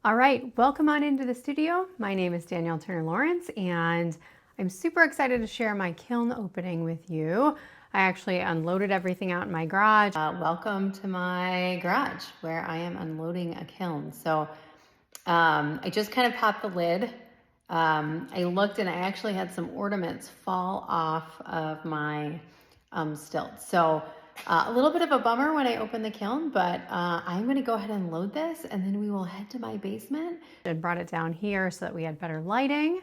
All right, welcome on into the studio. My name is Danielle Turner Lawrence, and I'm super excited to share my kiln opening with you. I actually unloaded everything out in my garage. Welcome to my garage where I am unloading a kiln. So I just kind of popped the lid. I looked and I actually had some ornaments fall off of my stilts. So a little bit of a bummer when I opened the kiln, but I'm going to go ahead and load this and then we will head to my basement. I brought it down here so that we had better lighting.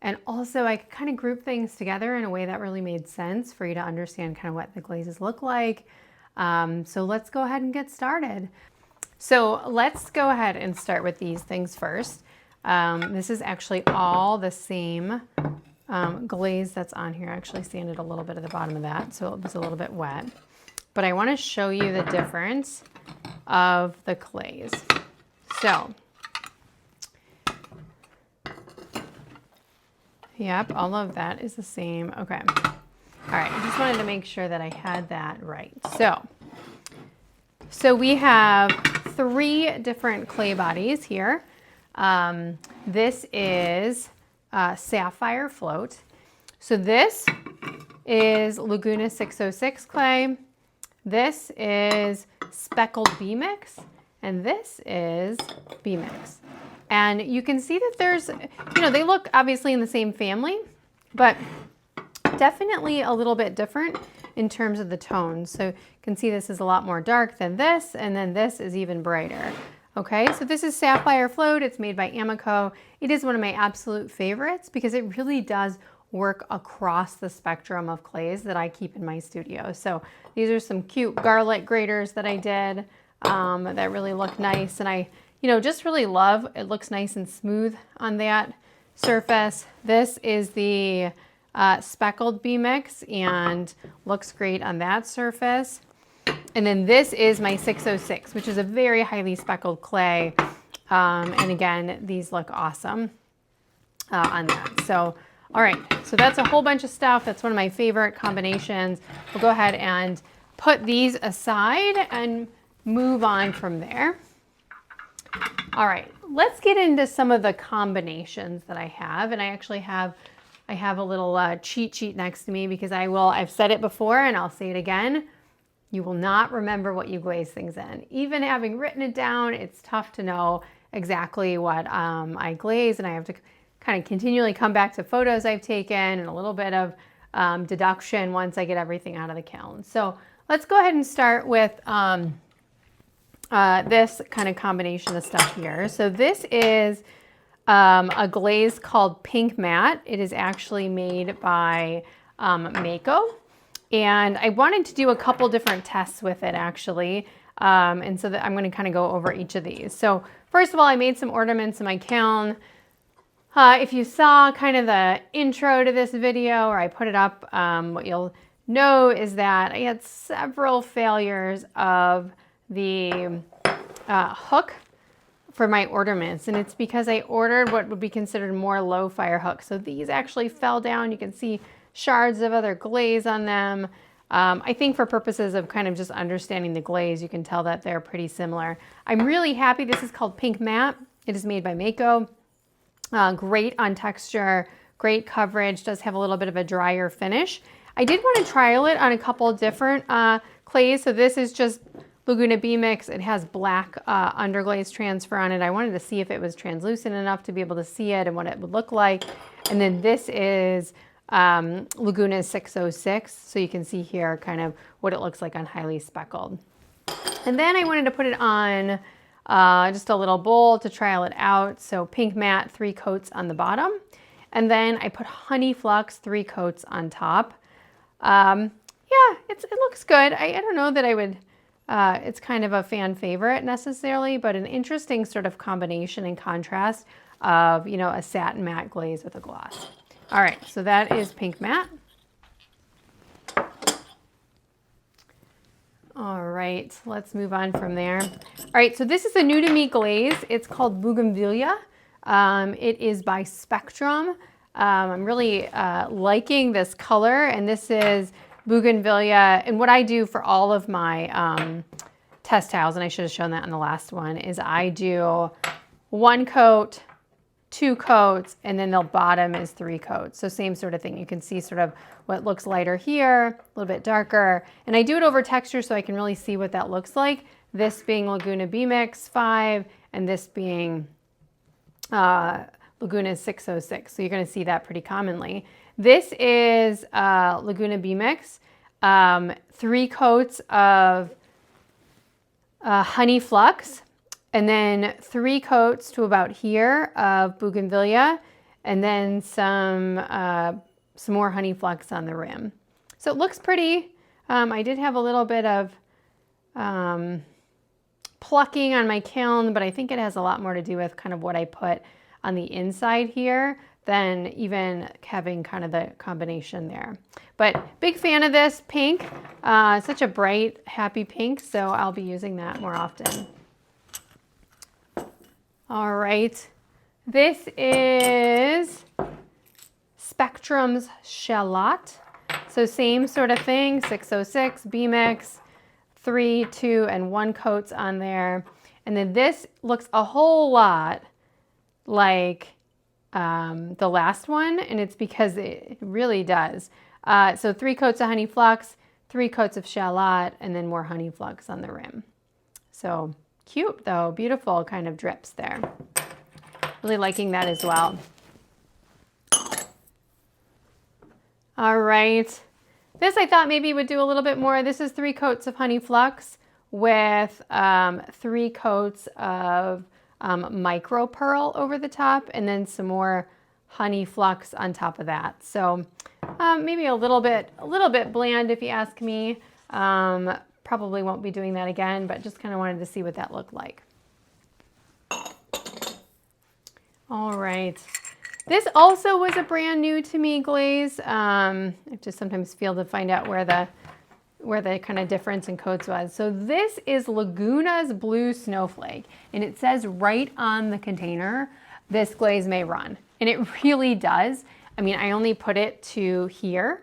And also I could kind of group things together in a way that really made sense for you to understand kind of what the glazes look like. So let's go ahead and get started. So let's go ahead and start with these things first. This is actually all the same glaze that's on here. I actually sanded a little bit at the bottom of that, so it was a little bit wet. But I want to show you the difference of the glaze. So, yep, all of that is the same. Okay. All right, I just wanted to make sure that I had that right. So we have 3 different clay bodies here. This is Sapphire Float. So this is Laguna 606 clay. This is Speckled B-Mix, and this is B-Mix. And you can see that there's, they look obviously in the same family, but definitely a little bit different in terms of the tones. So you can see this is a lot more dark than this, and then this is even brighter. Okay, so this is Sapphire Float. It's made by Amaco. It is one of my absolute favorites because it really does work across the spectrum of clays that I keep in my studio. So these are some cute garlic graters that I did that really look nice. And I, just really love, it looks nice and smooth on that surface. This is the Speckled B-Mix and looks great on that surface. And then this is my 606, which is a very highly speckled clay. And again, these look awesome on that. So, all right, so that's a whole bunch of stuff. That's one of my favorite combinations. We'll go ahead and put these aside and move on from there. All right, let's get into some of the combinations that I have. And I actually have a little cheat sheet next to me because I've said it before and I'll say it again. You will not remember what you glaze things in. Even having written it down, it's tough to know exactly what I glaze, and I have to kind of continually come back to photos I've taken and a little bit of deduction once I get everything out of the kiln. So let's go ahead and start with this kind of combination of stuff here. So this is a glaze called Pink Matte. It is actually made by Mayco. And I wanted to do a couple different tests with it actually. And so that I'm going to kind of go over each of these. So first of all, I made some ornaments in my kiln. If you saw kind of the intro to this video, or I put it up, what you'll know is that I had several failures of the hook for my ornaments. And it's because I ordered what would be considered more low fire hooks. So these actually fell down. You can see shards of other glaze on them. I think for purposes of kind of just understanding the glaze, you can tell that they're pretty similar. I'm really happy. This is called Pink Matte. It is made by Mayco. Great on texture, great coverage, does have a little bit of a drier finish. I did want to trial it on a couple different clays. So this is just Laguna B-Mix. It has black underglaze transfer on it. I wanted to see if it was translucent enough to be able to see it and what it would look like. And then this is Laguna 606, so you can see here kind of what it looks like on highly speckled. And then I wanted to put it on just a little bowl to trial it out. So Pink Matte, 3 coats on the bottom. And then I put Honey Flux, 3 coats on top. Yeah, it looks good. I don't know that I would, it's kind of a fan favorite necessarily, but an interesting sort of combination and contrast of, a satin matte glaze with a gloss. All right, so that is Pink Matte. All right, let's move on from there. All right, so this is a new to me glaze. It's called Bougainvillea. It is by Spectrum. I'm really liking this color, and this is Bougainvillea. And what I do for all of my test tiles, and I should have shown that in the last one, is I do 1 coat, 2 coats, and then the bottom is 3 coats. So same sort of thing. You can see sort of what looks lighter here, a little bit darker. And I do it over texture so I can really see what that looks like. This being Laguna B-Mix 5 and this being Laguna 606. So you're going to see that pretty commonly. This is Laguna B-Mix, 3 coats of Honey Flux, and then 3 coats to about here of Bougainvillea, and then some more Honey Flux on the rim. So it looks pretty. I did have a little bit of plucking on my kiln, but I think it has a lot more to do with kind of what I put on the inside here than even having kind of the combination there. But big fan of this pink. Such a bright, happy pink, so I'll be using that more often. All right, this is Spectrum's Shallot. So same sort of thing, 606 B-Mix, 3, 2, and 1 coats on there. And then this looks a whole lot like the last one, and it's because it really does. So 3 coats of Honey Flux, 3 coats of Shallot, and then more Honey Flux on the rim. So cute though, beautiful kind of drips there. Really liking that as well. All right, this I thought maybe would do a little bit more. This is 3 coats of Honey Flux with 3 coats of micro pearl over the top, and then some more Honey Flux on top of that. So maybe a little bit bland if you ask me. Probably won't be doing that again, but just kind of wanted to see what that looked like. All right. This also was a brand new to me glaze. I just sometimes feel to find out where the kind of difference in coats was. So this is Laguna's Blue Snowflake, and it says right on the container, this glaze may run, and it really does. I mean, I only put it to here,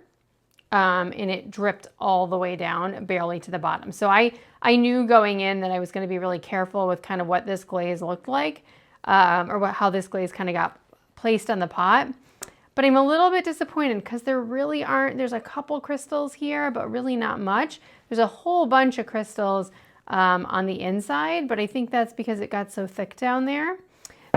and it dripped all the way down, barely to the bottom. So I knew going in that I was going to be really careful with kind of what this glaze looked like, or how this glaze kind of got placed on the pot. But I'm a little bit disappointed because there really aren't, there's a couple crystals here, but really not much. There's a whole bunch of crystals on the inside, but I think that's because it got so thick down there.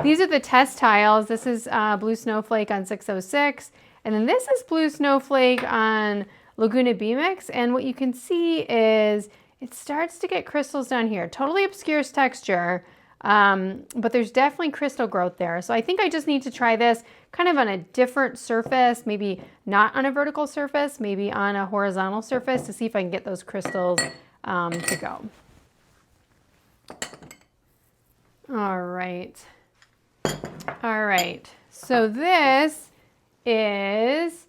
These are the test tiles. This is Blue Snowflake on 606, and then this is Blue Snowflake on Laguna B-Mix, and what you can see is it starts to get crystals down here. Totally obscures texture, but there's definitely crystal growth there. So I think I just need to try this kind of on a different surface, maybe not on a vertical surface, maybe on a horizontal surface to see if I can get those crystals to go. All right. All right. So this is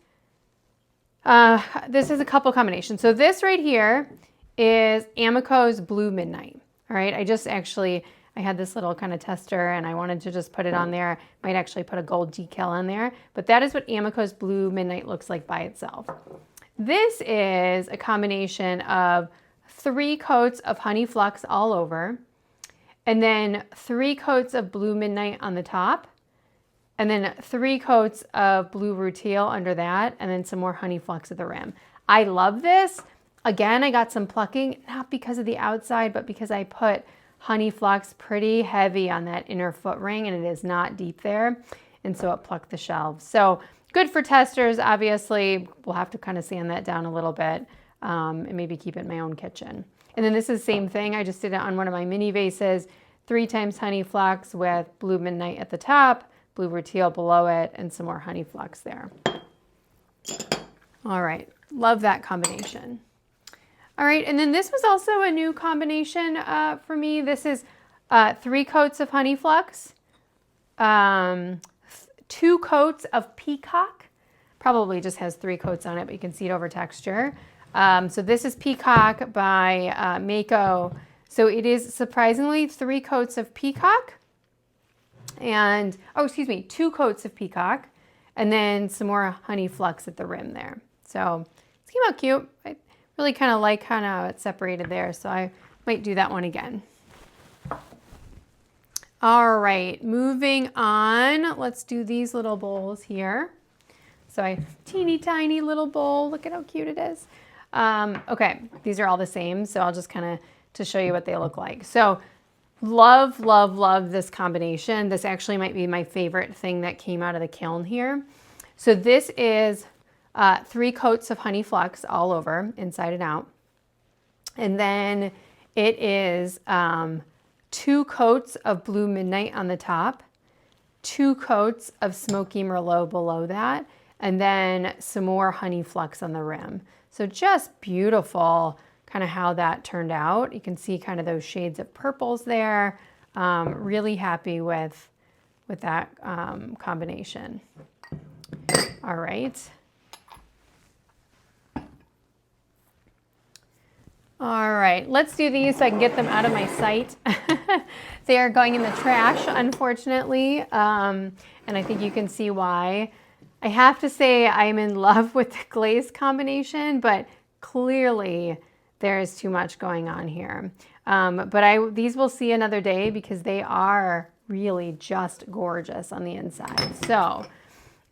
a couple combinations. So this right here is Amaco's Blue Midnight. All right. I had this little kind of tester and I wanted to just put it on there. Might actually put a gold decal on there, but that is what Amaco's Blue Midnight looks like by itself. This is a combination of 3 coats of Honey Flux all over, and then 3 coats of Blue Midnight on the top, and then 3 coats of Blue Rutile under that, and then some more Honey Flux at the rim. I love this. Again, I got some plucking, not because of the outside, but because I put Honey Flux pretty heavy on that inner foot ring, and it is not deep there, and so it plucked the shelves. So good for testers, obviously. We'll have to kind of sand that down a little bit and maybe keep it in my own kitchen. And then this is the same thing. I just did it on one of my mini vases, 3 times Honey Flux with Blue Midnight at the top, Blue Rutile below it, and some more Honey Flux there. All right, love that combination. All right, and then this was also a new combination for me. This is 3 coats of Honey Flux, 2 coats of Peacock. Probably just has 3 coats on it, but you can see it over texture. So this is Peacock by Mayco. So it is surprisingly 3 coats of Peacock and, 2 coats of Peacock, and then some more Honey Flux at the rim there. So it came out cute. I really kind of like how it's separated there, so I might do that one again. All right, moving on. Let's do these little bowls here. So I have teeny tiny little bowl. Look at how cute it is. Okay, these are all the same. So I'll just kind of to show you what they look like. So love, love, love this combination. This actually might be my favorite thing that came out of the kiln here. So this is 3 coats of Honey Flux all over, inside and out. And then it is 2 coats of Blue Midnight on the top, 2 coats of Smoky Merlot below that, and then some more Honey Flux on the rim. So just beautiful kind of how that turned out. You can see kind of those shades of purples there. Really happy with that combination. All right. All right, let's do these so I can get them out of my sight. They are going in the trash, unfortunately, and I think you can see why. I have to say I'm in love with the glaze combination, but clearly there is too much going on here. But these will see another day because they are really just gorgeous on the inside. So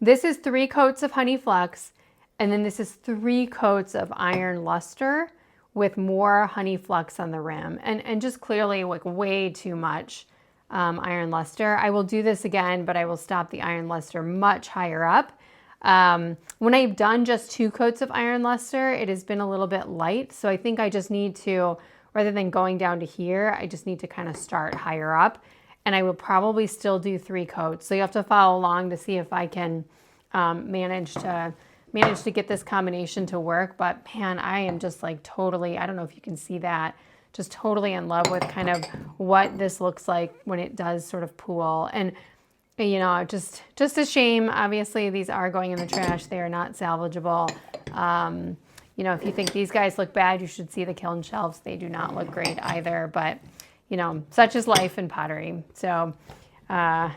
this is 3 coats of Honey Flux, and then this is 3 coats of Iron Luster with more Honey Flux on the rim, and just clearly like way too much Iron Luster. I will do this again, but I will stop the Iron Luster much higher up. When I've done just 2 coats of Iron Luster, it has been a little bit light, so I think I just need to, rather than going down to here, I just need to kind of start higher up, and I will probably still do 3 coats. So you have to follow along to see if I can manage to get this combination to work. But man, I am just like totally, I don't know if you can see that, just totally in love with kind of what this looks like when it does sort of pool. And you know, just a shame. Obviously these are going in the trash. They are not salvageable. You know, if you think these guys look bad, you should see the kiln shelves. They do not look great either, but you know, such is life in pottery. So all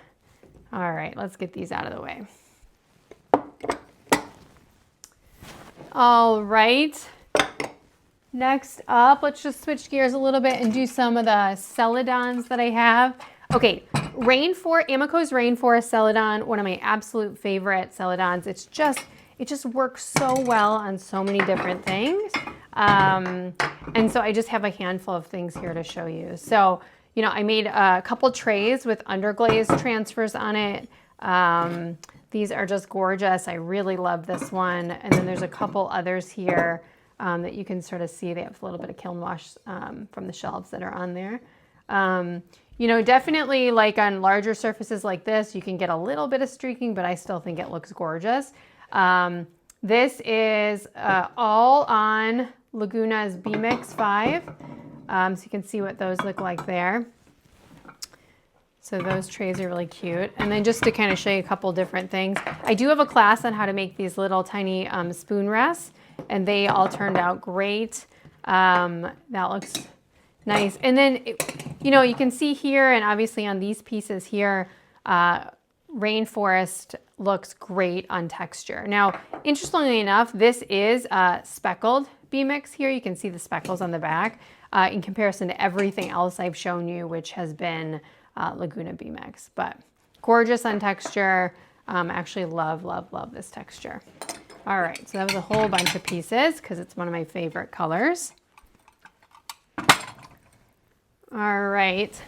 right, let's get these out of the way. All right, next up, let's just switch gears a little bit and do some of the Celadons that I have. Okay, Amaco's Rainforest Celadon, one of my absolute favorite Celadons. It just works so well on so many different things. And so I just have a handful of things here to show you. So, you know, I made a couple trays with underglaze transfers on it. These are just gorgeous. I really love this one. And then there's a couple others here that you can sort of see. They have a little bit of kiln wash from the shelves that are on there. You know, definitely like on larger surfaces like this, you can get a little bit of streaking, but I still think it looks gorgeous. This is all on Laguna's B-Mix 5. So you can see what those look like there. So those trays are really cute. And then just to kind of show you a couple different things, I do have a class on how to make these little tiny spoon rests, and they all turned out great. That looks nice. And then, you know, you can see here, and obviously on these pieces here, Rainforest looks great on texture. Now, interestingly enough, this is speckled B-Mix here. You can see the speckles on the back in comparison to everything else I've shown you, which has been Laguna B-Mix, but gorgeous on texture. Actually love, love, love this texture. All right, so that was a whole bunch of pieces because it's one of my favorite colors. All right,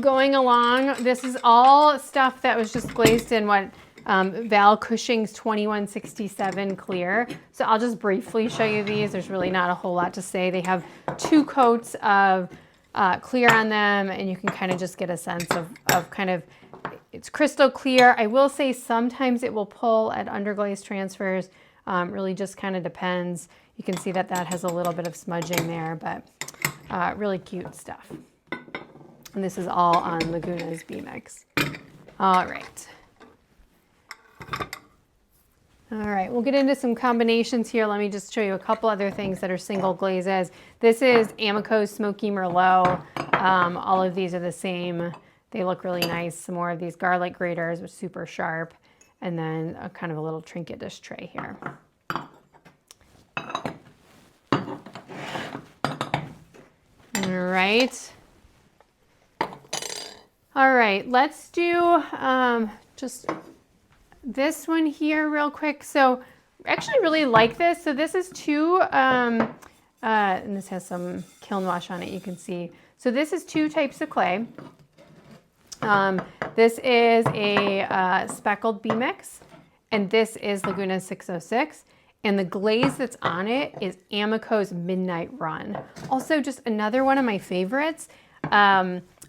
going along, this is all stuff that was just glazed in what Val Cushing's 2167 clear. So I'll just briefly show you these. There's really not a whole lot to say. They have 2 coats of clear on them, and you can kind of just get a sense of kind of, it's crystal clear. I will say sometimes it will pull at underglaze transfers. Really just kind of depends. You can see that has a little bit of smudging there, but really cute stuff. And this is all on Laguna's B-Mix. All right. All right, we'll get into some combinations here. Let me just show you a couple other things that are single glazes. This is Amaco's Smoky Merlot. All of these are the same. They look really nice. Some more of these garlic graters are super sharp. And then a kind of a little trinket dish tray here. All right. All right, let's do just this one here real quick. So I actually really like this. So this is two, and this has some kiln wash on it, you can see. So this is two types of clay. This is a speckled B mix, and this is Laguna 606. And the glaze that's on it is Amaco's Midnight Run. Also, just another one of my favorites.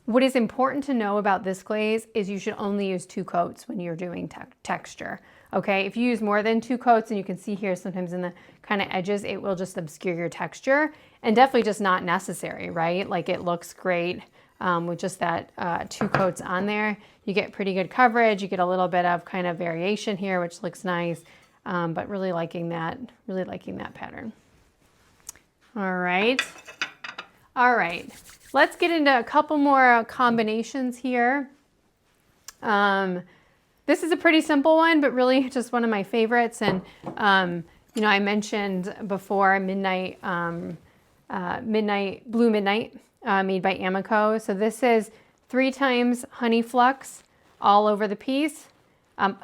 What is important to know about this glaze is you should only use 2 coats when you're doing texture. Okay, if you use more than 2 coats, and you can see here sometimes in the kind of edges, it will just obscure your texture, and definitely just not necessary, right? Like, it looks great with just that 2 coats on there. You get pretty good coverage. You get a little bit of kind of variation here, which looks nice, but really liking that pattern. All right. Let's get into a couple more combinations here. This is a pretty simple one, but really just one of my favorites. And, you know, I mentioned before Midnight, Blue Midnight, made by Amaco. So this is 3 times Honey Flux all over the piece.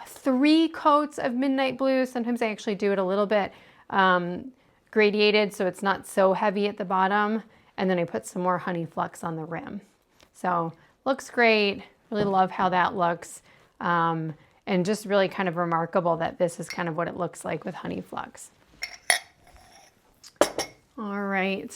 3 coats of Midnight Blue. Sometimes I actually do it a little bit gradiated so it's not so heavy at the bottom. And then I put some more Honey Flux on the rim. So looks great. Really love how that looks. And just really kind of remarkable that this is kind of what it looks like with Honey Flux. All right,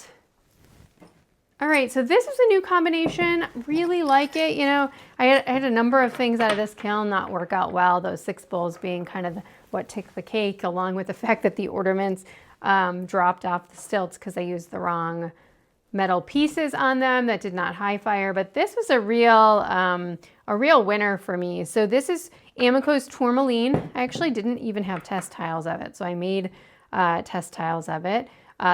so this is a new combination. Really like it. You know, I had a number of things out of this kiln not work out well, those 6 bowls being kind of what took the cake, along with the fact that the ornaments dropped off the stilts because I used the wrong metal pieces on them that did not high fire. But this was a real winner for me. So this is Amaco's Tourmaline. I actually didn't even have test tiles of it, so I made test tiles of it.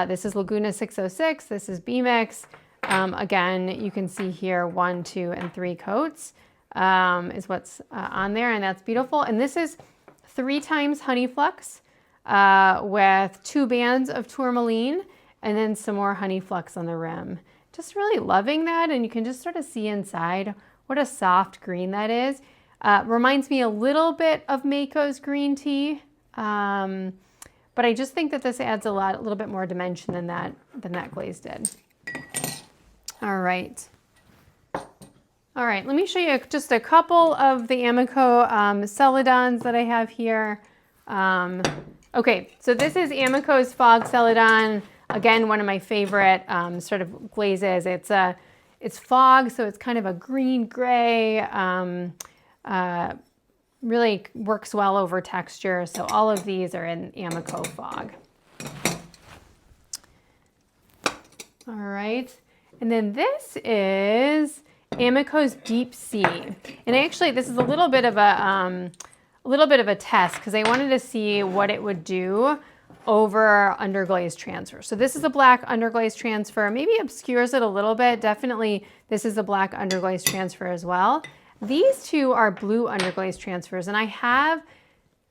This is Laguna 606. This is B-Mix. Again, you can see here 1, 2, and 3 coats is what's on there, and that's beautiful. And this is 3 times Honey Flux with 2 bands of Tourmaline, and then some more Honey Flux on the rim. Just really loving that, and you can just sort of see inside what a soft green that is. Reminds me a little bit of Mayco's green tea, but I just think that this adds a little bit more dimension than that glaze did. All right, let me show you just a couple of the Amaco Celadons that I have here. Okay, so this is Amaco's Fog Celadon. Again, one of my favorite sort of glazes. It's fog, so it's kind of a green-gray, really works well over texture. So all of these are in Amaco Fog. All right, and then this is Amaco's Deep Sea. And actually, this is a little bit of a test because I wanted to see what it would do over underglaze transfer. So this is a black underglaze transfer, maybe obscures it a little bit. Definitely this is a black underglaze transfer as well. These 2 are blue underglaze transfers, and I have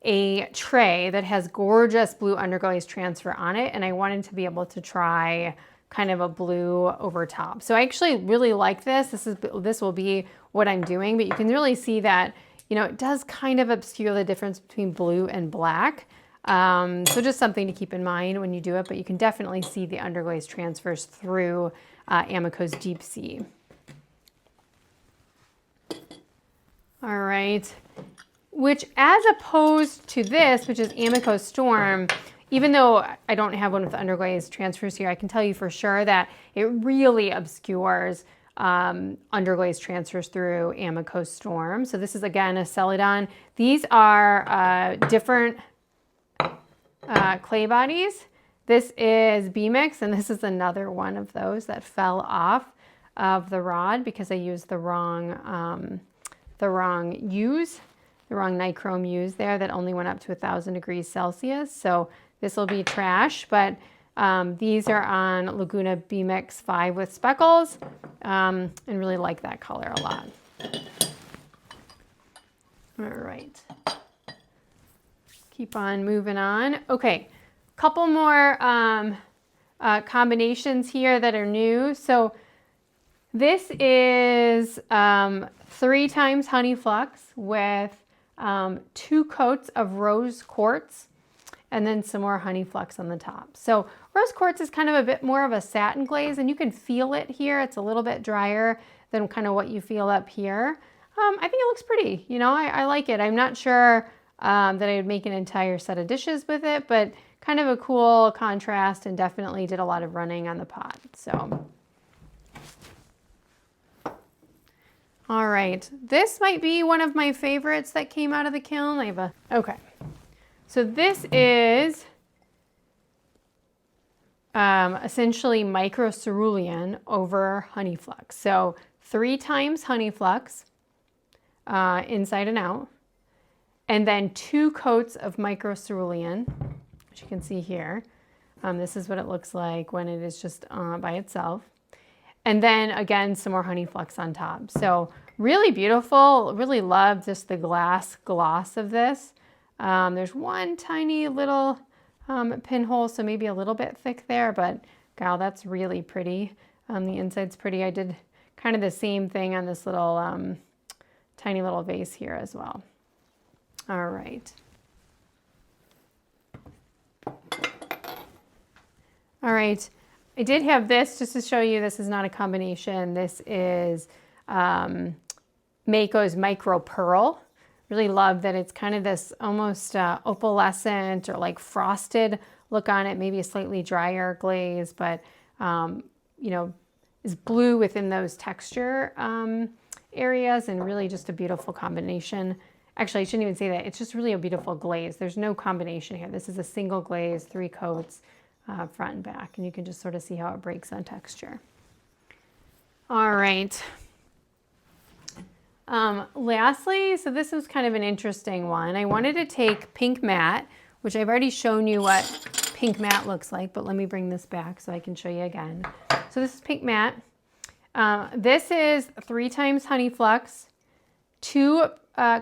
a tray that has gorgeous blue underglaze transfer on it, and I wanted to be able to try kind of a blue over top. So I actually really like this. This will be what I'm doing, but you can really see that, you know, it does kind of obscure the difference between blue and black. So just something to keep in mind when you do it, but you can definitely see the underglaze transfers through Amaco's Deep Sea. All right, which as opposed to this, which is Amaco's Storm, even though I don't have one with underglaze transfers here, I can tell you for sure that it really obscures underglaze transfers through Amaco's Storm. So this is, again, a Celadon. These are different clay bodies. This is B-Mix, and this is another one of those that fell off of the rod because I used the wrong nichrome use there that only went up to 1,000 degrees Celsius. So this will be trash, but these are on Laguna B-Mix 5 with speckles, and really like that color a lot. All right. Keep on moving on. Okay, couple more combinations here that are new. So This is 3 times Honey Flux with 2 coats of rose quartz and then some more Honey Flux on the top. So rose quartz is kind of a bit more of a satin glaze, and you can feel it here. It's a little bit drier than kind of what you feel up here. I think it looks pretty. You know, I like it. I'm not sure that I would make an entire set of dishes with it, but kind of a cool contrast, and definitely did a lot of running on the pot. So, all right, this might be one of my favorites that came out of the kiln. Okay, so this is essentially micro cerulean over Honey Flux. So 3 times Honey Flux inside and out, and then 2 coats of micro cerulean, which you can see here. This is what it looks like when it is just by itself. And then again, some more Honey Flux on top. So really beautiful. Really love just the glass gloss of this. There's one tiny little pinhole, so maybe a little bit thick there, but wow, that's really pretty. The inside's pretty. I did kind of the same thing on this little tiny little vase here as well. All right. All right, I did have this just to show you this is not a combination. This is Mayco's Micro Pearl. Really love that it's kind of this almost opalescent or like frosted look on it, maybe a slightly drier glaze, but you know, is blue within those texture areas, and really just a beautiful combination. Actually, I shouldn't even say that. It's just really a beautiful glaze. There's no combination here. This is a single glaze, 3 coats, front and back, and you can just sort of see how it breaks on texture. All right. Lastly, so this was kind of an interesting one. I wanted to take pink matte, which I've already shown you what pink matte looks like, but let me bring this back so I can show you again. So this is pink matte. This is 3 times Honey Flux, 2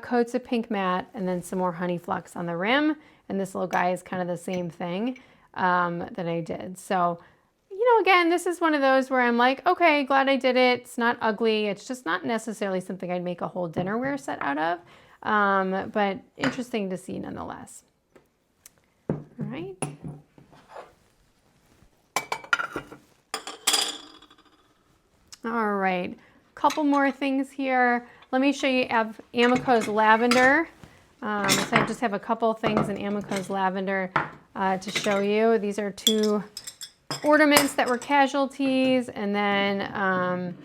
coats of pink matte, and then some more Honey Flux on the rim. And this little guy is kind of the same thing that I did. So, you know, again, this is one of those where I'm like, okay, glad I did it. It's not ugly. It's just not necessarily something I'd make a whole dinnerware set out of, but interesting to see nonetheless. All right. All right, a couple more things here. Let me show you Amaco's Lavender. So I just have a couple things in Amaco's Lavender to show you. These are 2 ornaments that were casualties, and then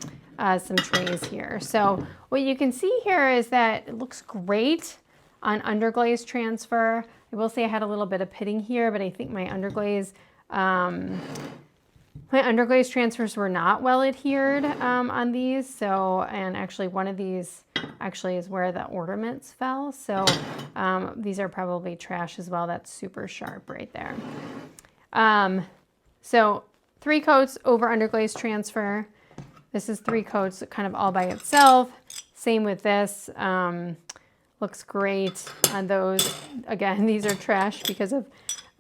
some trays here. So what you can see here is that it looks great on underglaze transfer. I will say I had a little bit of pitting here, but I think my underglaze transfers were not well adhered on these. So, and actually one of these actually is where the ornaments fell. So these are probably trash as well. That's super sharp right there. So 3 coats over underglaze transfer. This is 3 coats kind of all by itself. Same with this. Looks great on those. Again, these are trash because of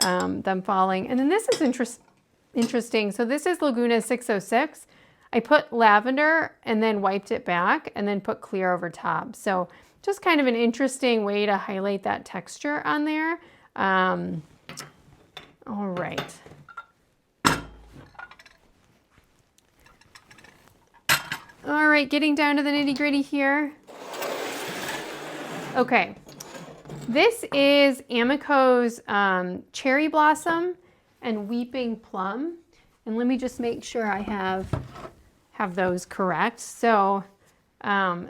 them falling. And then this is interesting. So this is Laguna 606. I put lavender and then wiped it back and then put clear over top. So just kind of an interesting way to highlight that texture on there. All right. All right, getting down to the nitty-gritty here. Okay, this is Amaco's Cherry Blossom and Weeping Plum. And let me just make sure I have those correct. So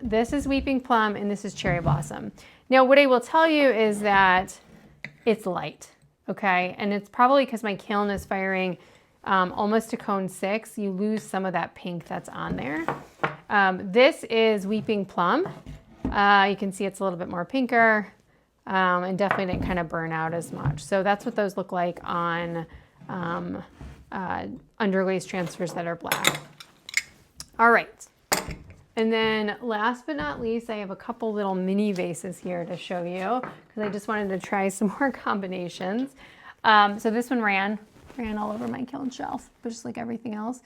this is Weeping Plum and this is Cherry Blossom. Now what I will tell you is that it's light, okay? And it's probably because my kiln is firing almost to cone 6. You lose some of that pink that's on there. This is Weeping Plum. You can see it's a little bit more pinker and definitely didn't kind of burn out as much. So that's what those look like on underglaze transfers that are black. All right. And then last but not least, I have a couple little mini vases here to show you because I just wanted to try some more combinations. So this one ran all over my kiln shelf, but just like everything else.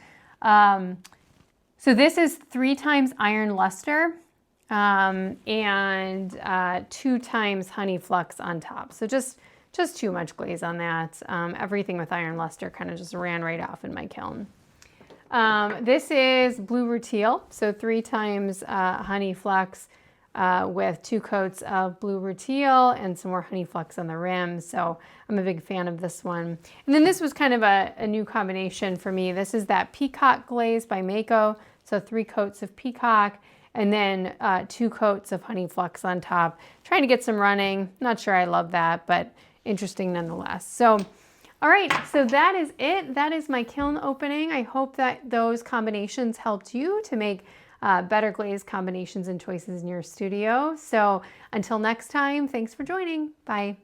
So this is 3 times iron luster and 2 times honey flux on top. So just too much glaze on that. Everything with iron luster kind of just ran right off in my kiln. This is blue rutile, so 3 times honey flux with 2 coats of blue rutile and some more honey flux on the rim. So I'm a big fan of this one. And then this was kind of a new combination for me. This is that peacock glaze by Mayco. So 3 coats of peacock and then 2 coats of honey flux on top. Trying to get some running. Not sure I love that, but interesting nonetheless. So, all right, so that is it. That is my kiln opening. I hope that those combinations helped you to make better glaze combinations and choices in your studio. So until next time, thanks for joining. Bye.